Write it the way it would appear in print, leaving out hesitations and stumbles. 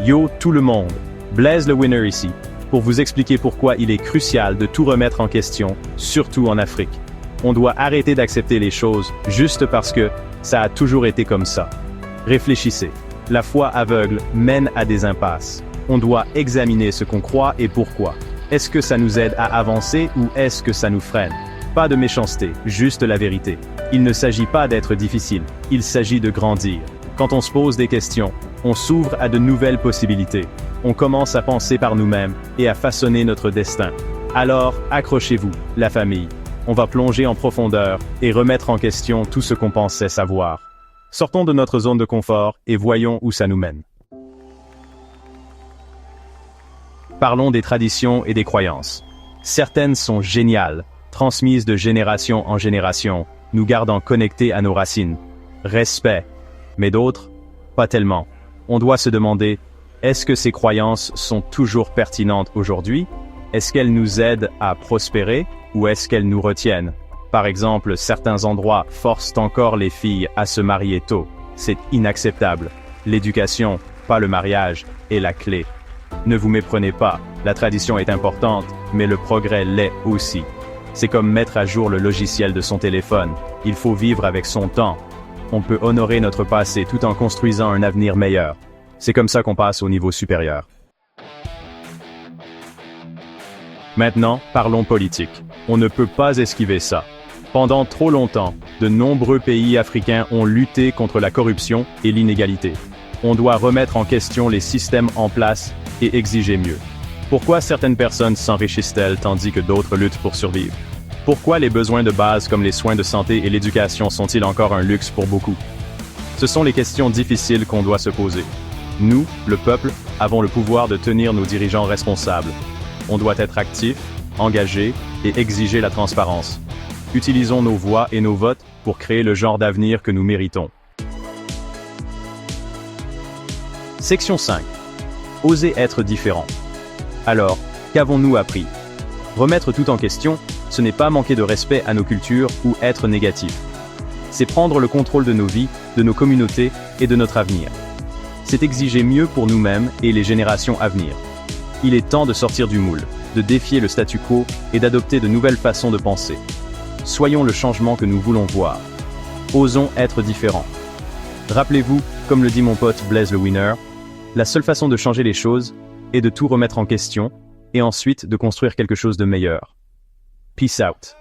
Yo tout le monde, Blaise le Winner ici, pour vous expliquer pourquoi il est crucial de tout remettre en question, surtout en Afrique. On doit arrêter d'accepter les choses juste parce que ça a toujours été comme ça. Réfléchissez. La foi aveugle mène à des impasses. On doit examiner ce qu'on croit et pourquoi. Est-ce que ça nous aide à avancer ou est-ce que ça nous freine? Pas de méchanceté, juste la vérité. Il ne s'agit pas d'être difficile, il s'agit de grandir. Quand on se pose des questions, on s'ouvre à de nouvelles possibilités. On commence à penser par nous-mêmes et à façonner notre destin. Alors, accrochez-vous, la famille. On va plonger en profondeur et remettre en question tout ce qu'on pensait savoir. Sortons de notre zone de confort et voyons où ça nous mène. Parlons des traditions et des croyances. Certaines sont géniales, transmises de génération en génération, nous gardant connectés à nos racines. Respect. Mais d'autres, pas tellement. On doit se demander, est-ce que ces croyances sont toujours pertinentes aujourd'hui? Est-ce qu'elles nous aident à prospérer ou est-ce qu'elles nous retiennent? Par exemple, certains endroits forcent encore les filles à se marier tôt. C'est inacceptable. L'éducation, pas le mariage, est la clé. Ne vous méprenez pas, la tradition est importante, mais le progrès l'est aussi. C'est comme mettre à jour le logiciel de son téléphone. Il faut vivre avec son temps. On peut honorer notre passé tout en construisant un avenir meilleur. C'est comme ça qu'on passe au niveau supérieur. Maintenant, parlons politique. On ne peut pas esquiver ça. Pendant trop longtemps, de nombreux pays africains ont lutté contre la corruption et l'inégalité. On doit remettre en question les systèmes en place et exiger mieux. Pourquoi certaines personnes s'enrichissent-elles tandis que d'autres luttent pour survivre? Pourquoi les besoins de base comme les soins de santé et l'éducation sont-ils encore un luxe pour beaucoup? Ce sont les questions difficiles qu'on doit se poser. Nous, le peuple, avons le pouvoir de tenir nos dirigeants responsables. On doit être actifs, engagés et exiger la transparence. Utilisons nos voix et nos votes pour créer le genre d'avenir que nous méritons. Section 5. Oser être différent. Alors, qu'avons-nous appris? Remettre tout en question, ce n'est pas manquer de respect à nos cultures ou être négatif. C'est prendre le contrôle de nos vies, de nos communautés et de notre avenir. C'est exiger mieux pour nous-mêmes et les générations à venir. Il est temps de sortir du moule, de défier le statu quo et d'adopter de nouvelles façons de penser. Soyons le changement que nous voulons voir. Osons être différents. Rappelez-vous, comme le dit mon pote Blaise le Winner, la seule façon de changer les choses est de tout remettre en question et ensuite de construire quelque chose de meilleur. Peace out.